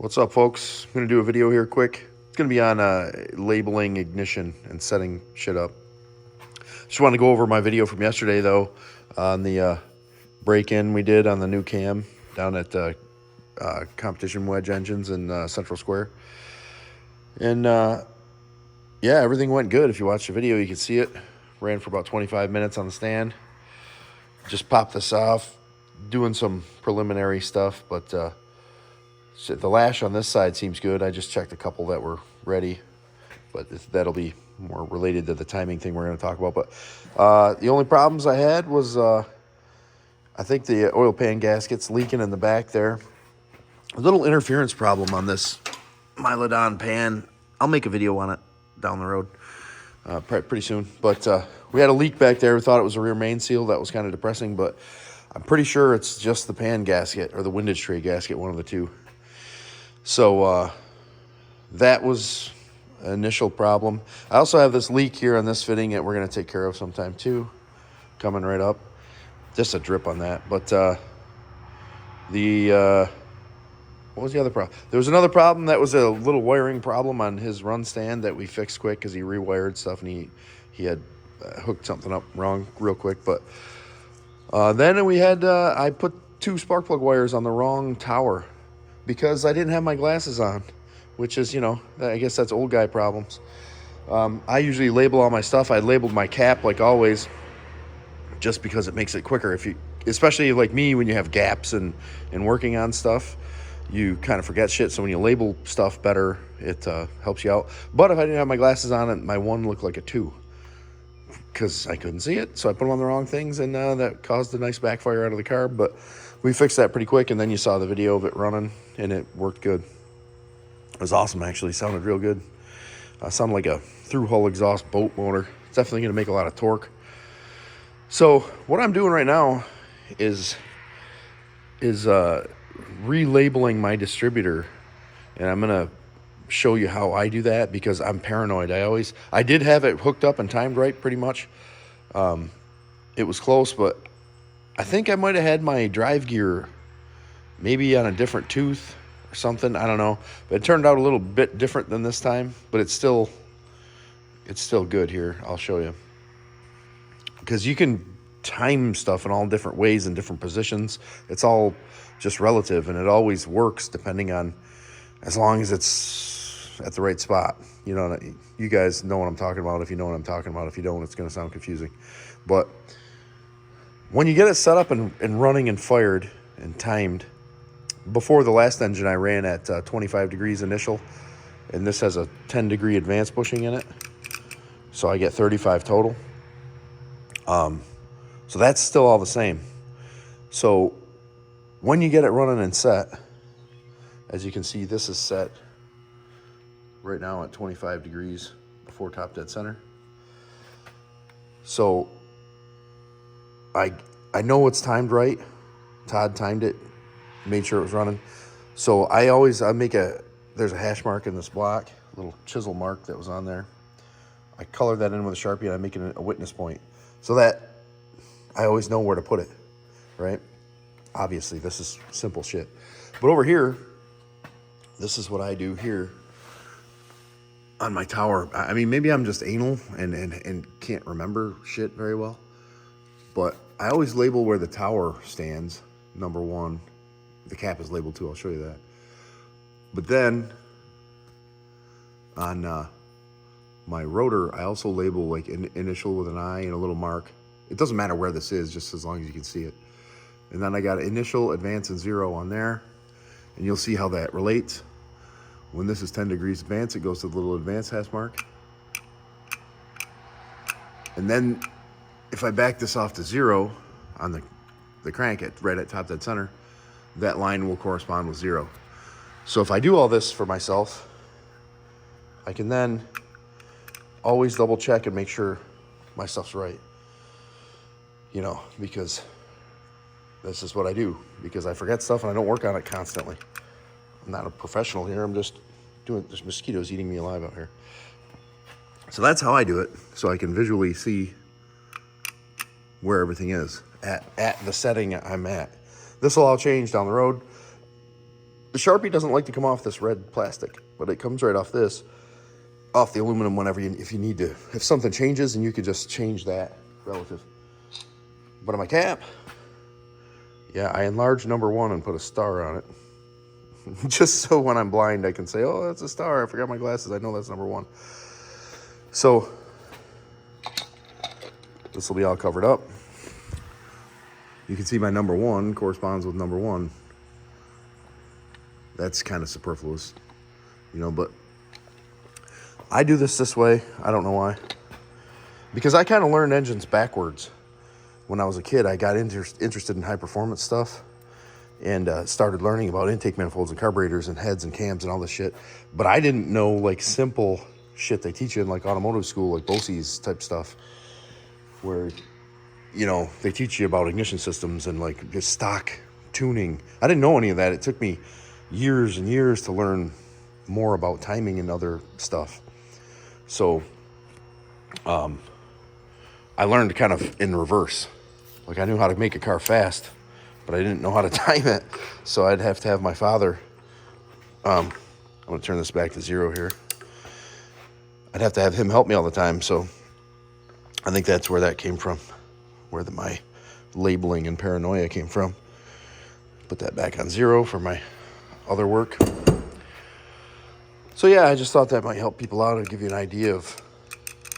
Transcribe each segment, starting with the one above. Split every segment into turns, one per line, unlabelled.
What's up, folks? I'm going to do a video here quick. It's going to be on labeling ignition and setting shit up. Just want to go over my video from yesterday, though, on the break-in we did on the new cam down at Competition Wedge Engines in Central Square. And, yeah, everything went good. If you watch the video, you can see it. Ran for about 25 minutes on the stand. Just popped this off, doing some preliminary stuff, but so the lash on this side seems good. I just checked a couple that were ready, but that'll be more related to the timing thing we're going to talk about. But the only problems I had was I think the oil pan gasket's leaking in the back there. A little interference problem on this Mylodon pan. I'll make a video on it down the road pretty soon. But we had a leak back there. We thought it was a rear main seal. That was kind of depressing, but I'm pretty sure it's just the pan gasket or the windage tray gasket, one of the two. So that was an initial problem. I also have this leak here on this fitting that we're going to take care of sometime too, coming right up. Just a drip on that. But what was the other problem? There was another problem that was a little wiring problem on his run stand that we fixed quick because he rewired stuff and he had hooked something up wrong real quick. But then we had I put 2 spark plug wires on the wrong tower because I didn't have my glasses on, which is, you know, I guess that's old guy problems. I usually label all my stuff. I labeled my cap like always, just because it makes it quicker. If you, especially like me, when you have gaps and working on stuff, you kind of forget shit. So when you label stuff better, it helps you out. But if I didn't have my glasses on, my 1 looked like a 2 because I couldn't see it. So I put them on the wrong things, and that caused a nice backfire out of the car. But we fixed that pretty quick, and then you saw the video of it running, and it worked good. It was awesome, actually. It sounded real good. Sounded like a through-hull exhaust boat motor. It's definitely going to make a lot of torque. So what I'm doing right now is relabeling my distributor, and I'm going to show you how I do that because I'm paranoid. I did have it hooked up and timed right pretty much. It was close, but I think I might have had my drive gear maybe on a different tooth or something. I don't know, but it turned out a little bit different than this time, but it's still good here. I'll show you, because you can time stuff in all different ways in different positions. It's all just relative, and it always works depending on, as long as it's at the right spot. You know, you guys know what I'm talking about if you know what I'm talking about. If you don't, it's going to sound confusing. But when you get it set up and running and fired and timed, before the last engine I ran at 25 degrees initial, and this has a 10 degree advanced bushing in it, so I get 35 total. So that's still all the same. So when you get it running and set, as you can see, this is set right now at 25 degrees before top dead center. So I know it's timed right. Todd timed it, made sure it was running. So there's a hash mark in this block, a little chisel mark that was on there. I colored that in with a Sharpie, and I make it a witness point so that I always know where to put it, right? Obviously, this is simple shit. But over here, this is what I do here on my tower. I mean, maybe I'm just anal and can't remember shit very well. But I always label where the tower stands, number 1. The cap is labeled too, I'll show you that. But then on my rotor, I also label like an initial with an I and a little mark. It doesn't matter where this is, just as long as you can see it. And then I got initial, advance, and 0 on there. And you'll see how that relates. When this is 10 degrees advance, it goes to the little advance hash mark. And then if I back this off to 0 on the crank right at top dead center, that line will correspond with 0. So if I do all this for myself, I can then always double check and make sure my stuff's right. You know, because this is what I do, because I forget stuff and I don't work on it constantly. I'm not a professional here. I'm just doing, there's mosquitoes eating me alive out here. So that's how I do it, so I can visually see where everything is at the setting I'm at. This will all change down the road. The Sharpie doesn't like to come off this red plastic, but it comes right off this, off the aluminum whenever if you need to. If something changes, and you could just change that relative. But on my cap, yeah, I enlarged number 1 and put a star on it. Just so when I'm blind, I can say, oh, that's a star. I forgot my glasses. I know that's number 1. So this will be all covered up. You can see my number 1 corresponds with number 1. That's kind of superfluous, you know, but I do this way. I don't know why. Because I kind of learned engines backwards. When I was a kid, I got interested in high performance stuff and started learning about intake manifolds and carburetors and heads and cams and all this shit. But I didn't know like simple shit they teach you in like automotive school, like BOSI's type stuff, where, you know, they teach you about ignition systems and like just stock tuning. I didn't know any of that. It took me years and years to learn more about timing and other stuff. So I learned kind of in reverse. Like I knew how to make a car fast, but I didn't know how to time it. So I'd have to have my father, I'm gonna turn this back to 0 here. I'd have to have him help me all the time. So I think that's where that came from, where my labeling and paranoia came from. Put that back on 0 for my other work. So yeah, I just thought that might help people out and give you an idea of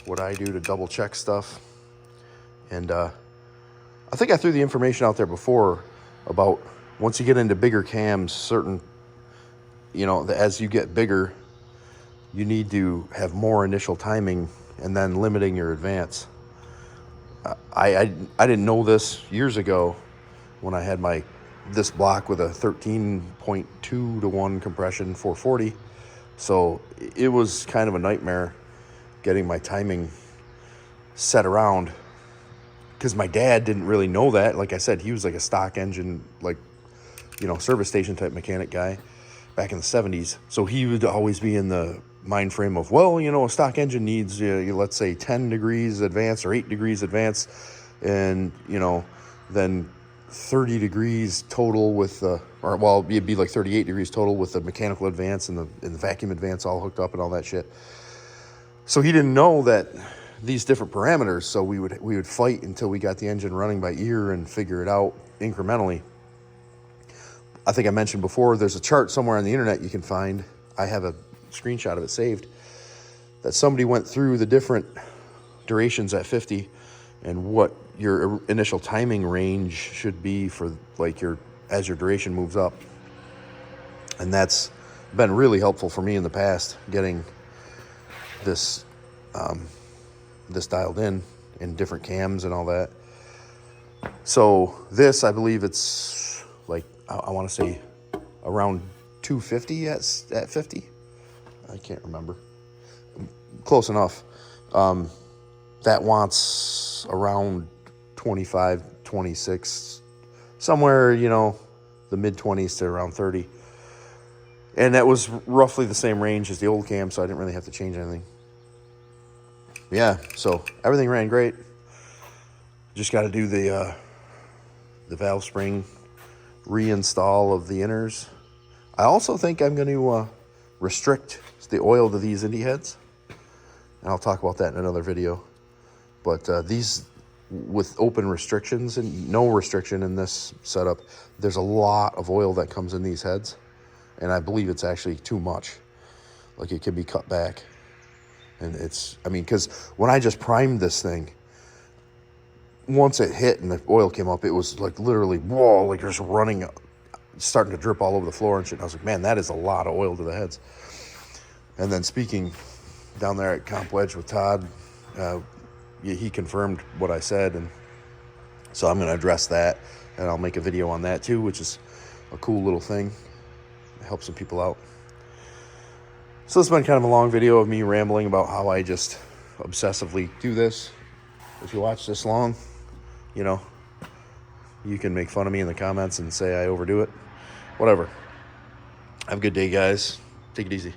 what I do to double check stuff. And I think I threw the information out there before about once you get into bigger cams, certain, you know, as you get bigger, you need to have more initial timing and then limiting your advance. I didn't know this years ago when I had this block with a 13.2 to 1 compression 440. So it was kind of a nightmare getting my timing set around, because my dad didn't really know that. Like I said, he was like a stock engine, like, you know, service station type mechanic guy back in the 70s. So he would always be in the mind frame of, well, you know, a stock engine needs, let's say 10 degrees advance or 8 degrees advance, and, you know, then 30 degrees total with the, or well, it'd be like 38 degrees total with the mechanical advance and the vacuum advance all hooked up and all that shit. So he didn't know that these different parameters. So we would fight until we got the engine running by ear and figure it out incrementally. I think I mentioned before, there's a chart somewhere on the internet you can find. I have a screenshot of it saved, that somebody went through the different durations at 50 and what your initial timing range should be for like as your duration moves up. And that's been really helpful for me in the past, getting this dialed in different cams and all that. So this, I believe it's like, I want to say around 250 at 50. I can't remember. Close enough. That wants around 25, 26, somewhere, you know, the mid 20s to around 30. And that was roughly the same range as the old cam, so I didn't really have to change anything. Yeah, so everything ran great. Just got to do the valve spring reinstall of the inners. I also think I'm going to restrict the oil to these Indy heads, and I'll talk about that in another video. But these, with open restrictions and no restriction in this setup, there's a lot of oil that comes in these heads, and I believe it's actually too much. Like, it can be cut back. And it's, I mean, because when I just primed this thing, once it hit and the oil came up, it was like literally, whoa, like just running, starting to drip all over the floor and shit. And I was like, man, that is a lot of oil to the heads. And then speaking down there at Comp Wedge with Todd, he confirmed what I said. And so I'm going to address that, and I'll make a video on that too, which is a cool little thing. It helps some people out. So this has been kind of a long video of me rambling about how I just obsessively do this. If you watch this long, you know, you can make fun of me in the comments and say I overdo it. Whatever. Have a good day, guys. Take it easy.